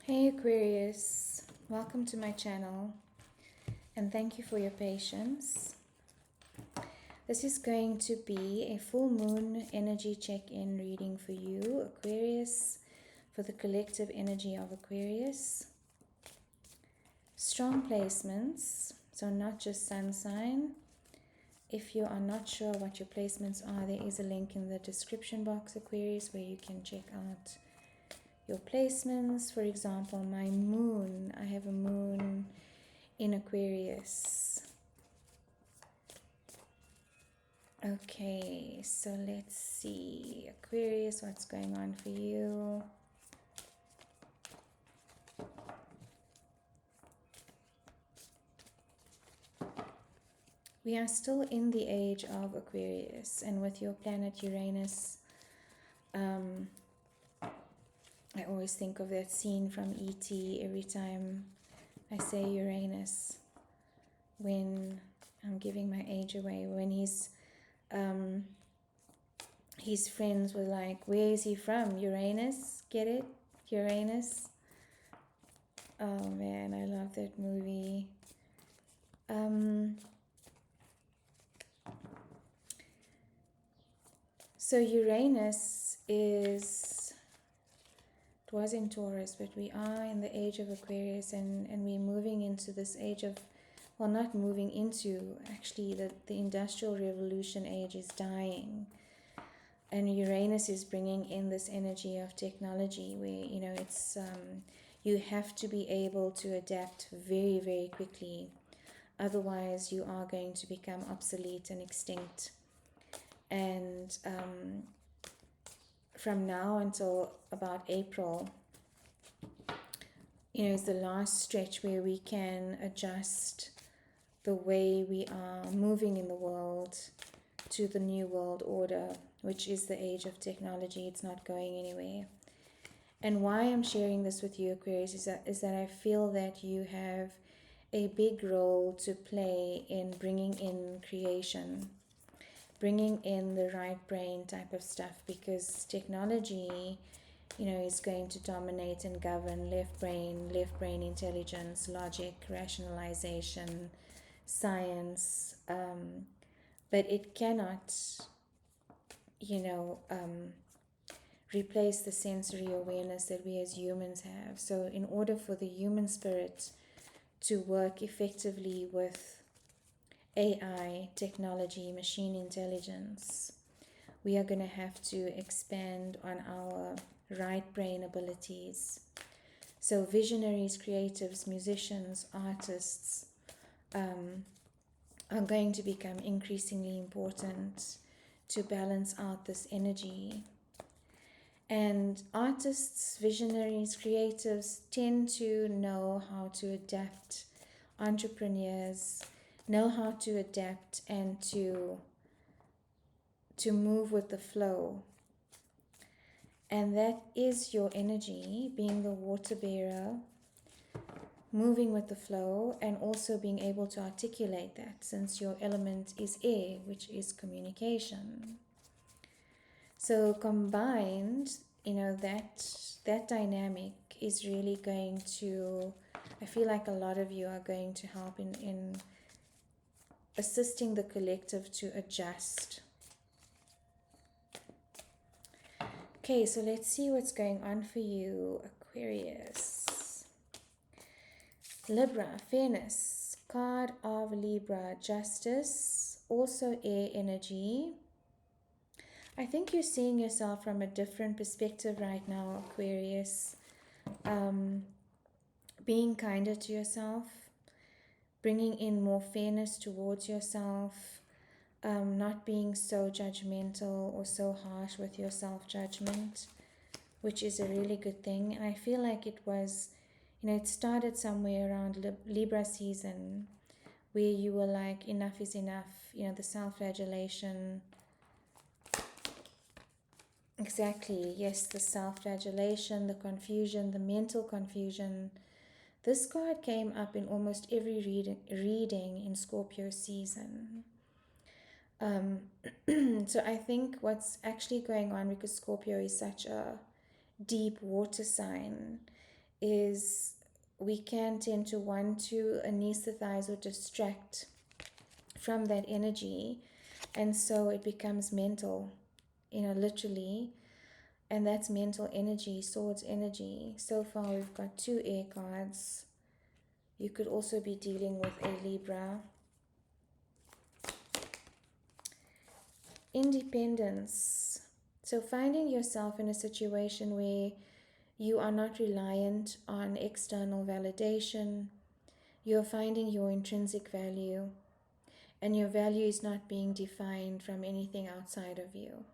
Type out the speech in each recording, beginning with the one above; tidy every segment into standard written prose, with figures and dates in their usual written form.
Hey Aquarius, welcome to my channel and thank you for your patience. This is going to be a full moon energy check-in reading for you, Aquarius, for the collective energy of Aquarius. Strong placements, so not just sun sign. If you are not sure what your placements are, there is a link in the description box, Aquarius, where you can check out your placements. For example, my moon, I have a moon in Aquarius. Okay, so let's see, Aquarius, what's going on for you? We are still in the age of Aquarius, and with your planet Uranus, I always think of that scene from E.T. every time I say Uranus, when I'm giving my age away, when his friends were like, where is he from? Uranus? Get it? Uranus? Oh man, I love that movie. So Uranus is, it was in Taurus, but we are in the age of Aquarius, and we're moving into this age of, well, not moving into, actually the Industrial Revolution age is dying. And Uranus is bringing in this energy of technology where, it's, you have to be able to adapt very, very quickly. Otherwise, you are going to become obsolete and extinct. And from now until about April, is the last stretch where we can adjust the way we are moving in the world to the new world order, which is the age of technology. It's not going anywhere. And why I'm sharing this with you, Aquarius, is that I feel that you have a big role to play in bringing in creation, bringing in the right brain type of stuff, because technology, is going to dominate and govern left brain intelligence, logic, rationalization, science, but it cannot, replace the sensory awareness that we as humans have. So in order for the human spirit to work effectively with AI, technology, machine intelligence, we are going to have to expand on our right brain abilities. So visionaries, creatives, musicians, artists are going to become increasingly important to balance out this energy. And artists, visionaries, creatives tend to know how to adapt. Entrepreneurs know how to adapt and to move with the flow. And that is your energy, being the water bearer, moving with the flow, and also being able to articulate that, since your element is air, which is communication. So combined, that dynamic is really going to, I feel like a lot of you are going to help in assisting the collective to adjust. Okay, so let's see what's going on for you, Aquarius. Libra, fairness, card of Libra, justice, also air energy. I think you're seeing yourself from a different perspective right now, Aquarius. Being kinder to yourself, bringing in more fairness towards yourself, not being so judgmental or so harsh with your self-judgment, which is a really good thing. And I feel like it was, it started somewhere around Libra season, where you were like, enough is enough, the self-flagellation. Exactly, yes, the self-flagellation, the confusion, the mental confusion. This card came up in almost every reading in Scorpio season. So I think what's actually going on, because Scorpio is such a deep water sign, is we can tend to want to anesthetize or distract from that energy, and so it becomes mental, literally, and that's mental energy, swords energy. So far we've got 2 air cards. You could also be dealing with a Libra. Independence. So finding yourself in a situation where you are not reliant on external validation. You're finding your intrinsic value, and your value is not being defined from anything outside of you,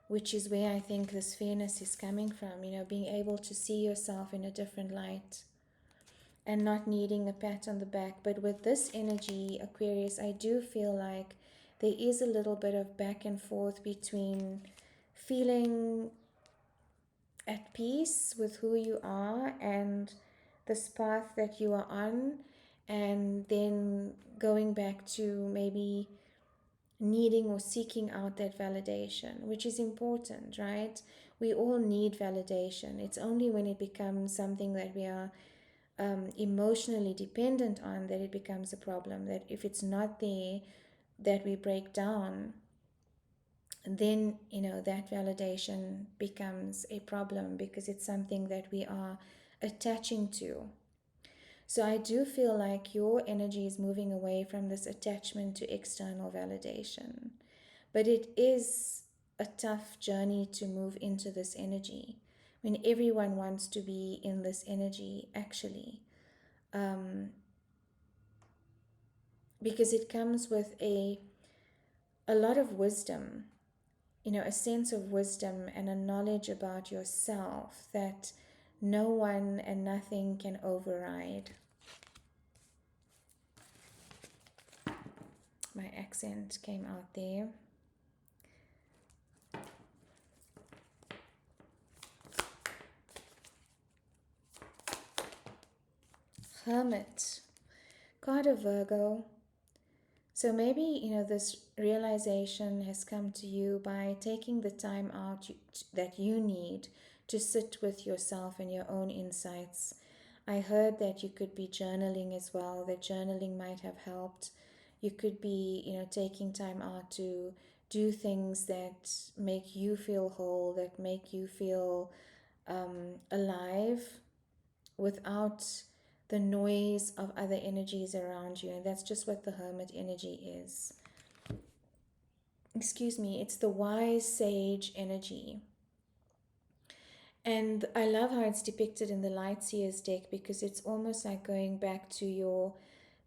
which is where I think this fairness is coming from, being able to see yourself in a different light and not needing a pat on the back. But with this energy, Aquarius, I do feel like there is a little bit of back and forth between feeling at peace with who you are and this path that you are on, and then going back to maybe needing or seeking out that validation, which is important, right? We all need validation. It's only when it becomes something that we are emotionally dependent on that it becomes a problem. That if it's not there, that we break down, then that validation becomes a problem because it's something that we are attaching to. So I do feel like your energy is moving away from this attachment to external validation, but it is a tough journey to move into this energy. I mean, everyone wants to be in this energy, actually, because it comes with a lot of wisdom, a sense of wisdom and a knowledge about yourself that no one and nothing can override. My accent came out there. Hermit, card of Virgo. So maybe, this realization has come to you by taking the time out that you need to sit with yourself and your own insights. I heard that you could be journaling as well, that journaling might have helped. You could be, taking time out to do things that make you feel whole, that make you feel alive without the noise of other energies around you. And that's just what the Hermit energy is. Excuse me, it's the wise sage energy. And I love how it's depicted in the Light Seers deck, because it's almost like going back to your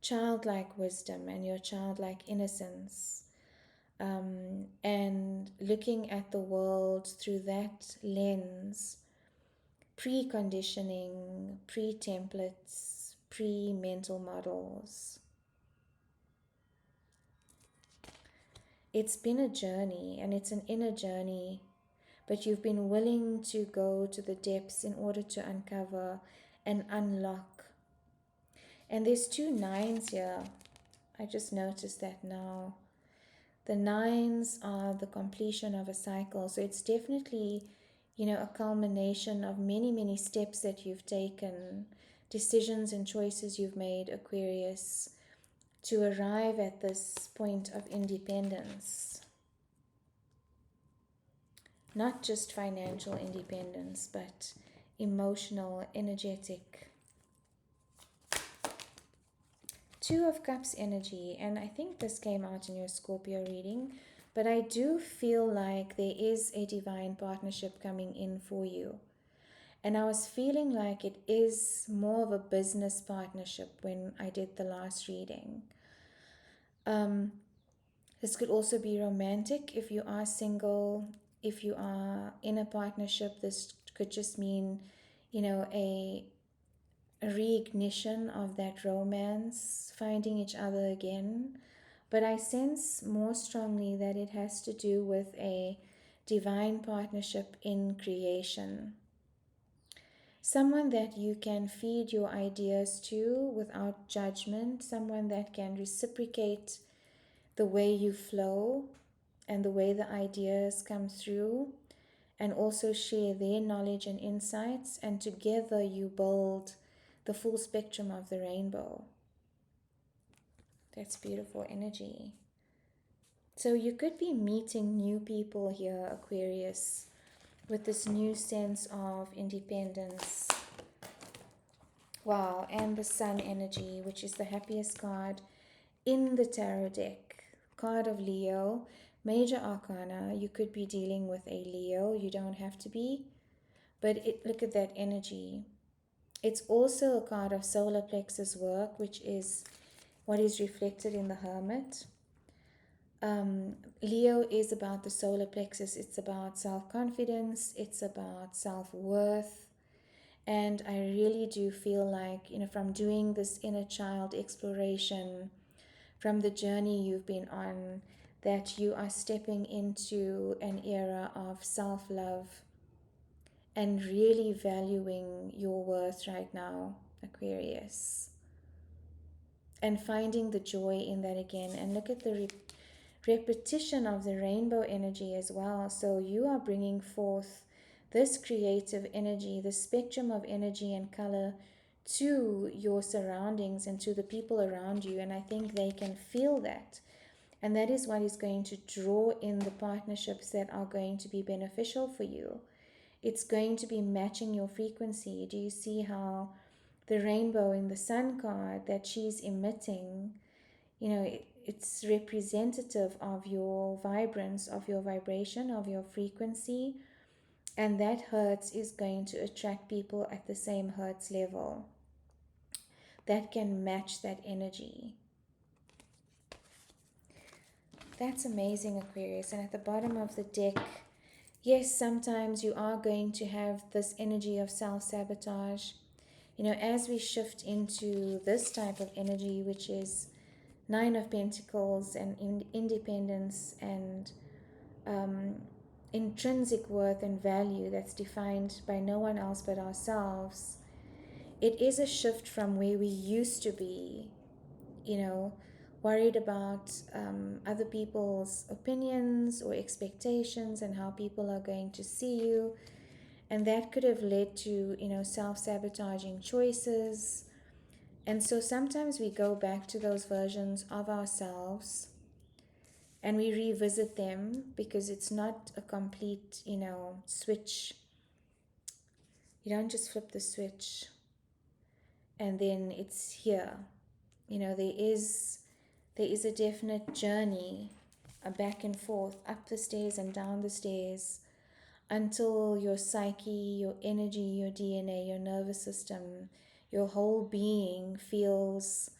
childlike wisdom and your childlike innocence, and looking at the world through that lens, pre-conditioning, pre-templates, pre-mental models. It's been a journey, and it's an inner journey, but you've been willing to go to the depths in order to uncover and unlock. And there's 2 9s here. I just noticed that now. The 9s are the completion of a cycle. So it's definitely, a culmination of many, many steps that you've taken, decisions and choices you've made, Aquarius, to arrive at this point of independence. Not just financial independence, but emotional, energetic. 2 of Cups energy, and I think this came out in your Scorpio reading, but I do feel like there is a divine partnership coming in for you. And I was feeling like it is more of a business partnership when I did the last reading. This could also be romantic if you are single. If you are in a partnership, this could just mean, a reignition of that romance, finding each other again. But I sense more strongly that it has to do with a divine partnership in creation. Someone that you can feed your ideas to without judgment, someone that can reciprocate the way you flow and the way the ideas come through, and also share their knowledge and insights, and together you build the full spectrum of the rainbow. That's beautiful energy. So you could be meeting new people here, Aquarius, with this new sense of independence. Wow, and the sun energy, which is the happiest card in the tarot deck. Card of Leo, major arcana. You could be dealing with a Leo. You don't have to be. But look at that energy. It's also a card of solar plexus work, which is what is reflected in the Hermit. Leo is about the solar plexus. It's about self-confidence. It's about self-worth. And I really do feel like, from doing this inner child exploration, from the journey you've been on, that you are stepping into an era of self-love and really valuing your worth right now, Aquarius. And finding the joy in that again. And look at the repetition of the rainbow energy as well. So you are bringing forth this creative energy, the spectrum of energy and color to your surroundings and to the people around you. And I think they can feel that. And that is what is going to draw in the partnerships that are going to be beneficial for you. It's going to be matching your frequency. Do you see how the rainbow in the sun card that she's emitting, it's representative of your vibrance, of your vibration, of your frequency. And that hertz is going to attract people at the same hertz level that can match that energy. That's amazing, Aquarius. And at the bottom of the deck, yes, sometimes you are going to have this energy of self-sabotage. As we shift into this type of energy, which is Nine of Pentacles and independence and intrinsic worth and value that's defined by no one else but ourselves, it is a shift from where we used to be, worried about other people's opinions or expectations and how people are going to see you. And that could have led to, self-sabotaging choices. And so sometimes we go back to those versions of ourselves and we revisit them because it's not a complete, switch. You don't just flip the switch and then it's here. There is a definite journey, a back and forth, up the stairs and down the stairs, until your psyche, your energy, your DNA, your nervous system, your whole being feels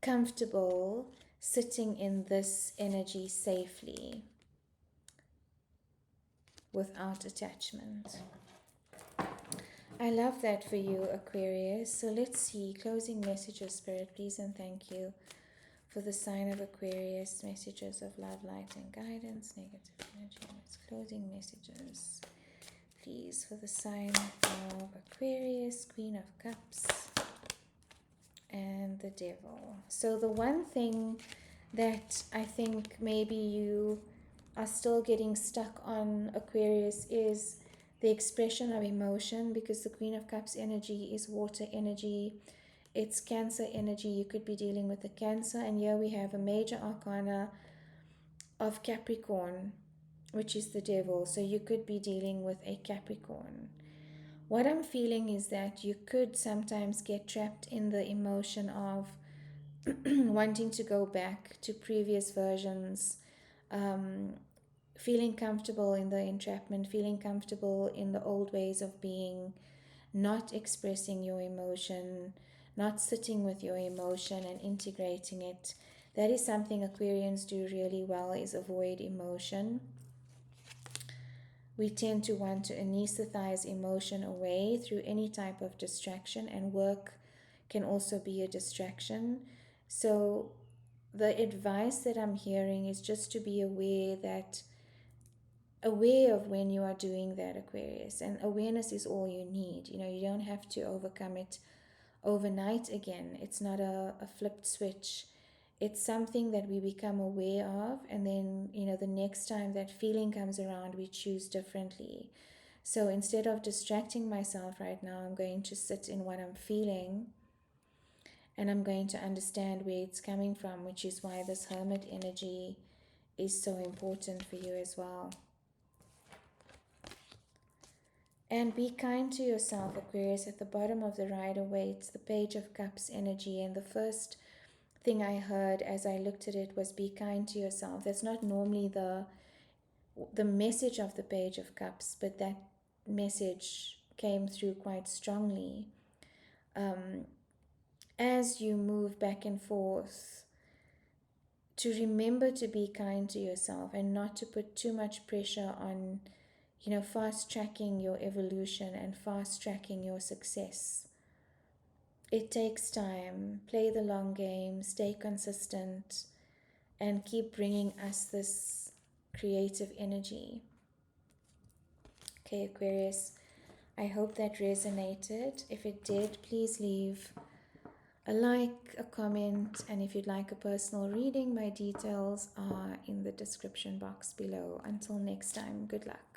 comfortable sitting in this energy safely without attachment. I love that for you, Aquarius. So let's see, closing messages, Spirit, please and thank you for the sign of Aquarius, messages of love, light and guidance, negative energy, closing messages, please, for the sign of Aquarius, Queen of Cups, and the Devil. So the one thing that I think maybe you are still getting stuck on, Aquarius, is the expression of emotion, because the Queen of Cups energy is water energy. It's Cancer energy. You could be dealing with a Cancer. And here we have a major arcana of Capricorn, which is the Devil. So you could be dealing with a Capricorn. What I'm feeling is that you could sometimes get trapped in the emotion of wanting to go back to previous versions, feeling comfortable in the entrapment, feeling comfortable in the old ways of being, not expressing your emotion, not sitting with your emotion and integrating it. That is something Aquarians do really well, is avoid emotion. We tend to want to anesthetize emotion away through any type of distraction, and work can also be a distraction. So the advice that I'm hearing is just to be aware of when you are doing that, Aquarius. And awareness is all you need. You don't have to overcome it overnight again. It's not a flipped switch. It's something that we become aware of, and then, the next time that feeling comes around, we choose differently. So instead of distracting myself right now, I'm going to sit in what I'm feeling, and I'm going to understand where it's coming from, which is why this hermit energy is so important for you as well. And be kind to yourself, Aquarius. At the bottom of the Rider-Waite, the Page of Cups energy, and the first thing I heard as I looked at it was be kind to yourself. That's not normally the message of the Page of Cups, but that message came through quite strongly. As you move back and forth, to remember to be kind to yourself and not to put too much pressure on, fast tracking your evolution and fast tracking your success. It takes time. Play the long game, stay consistent, and keep bringing us this creative energy. Okay, Aquarius, I hope that resonated. If it did, please leave a like, a comment, and if you'd like a personal reading, my details are in the description box below. Until next time, good luck.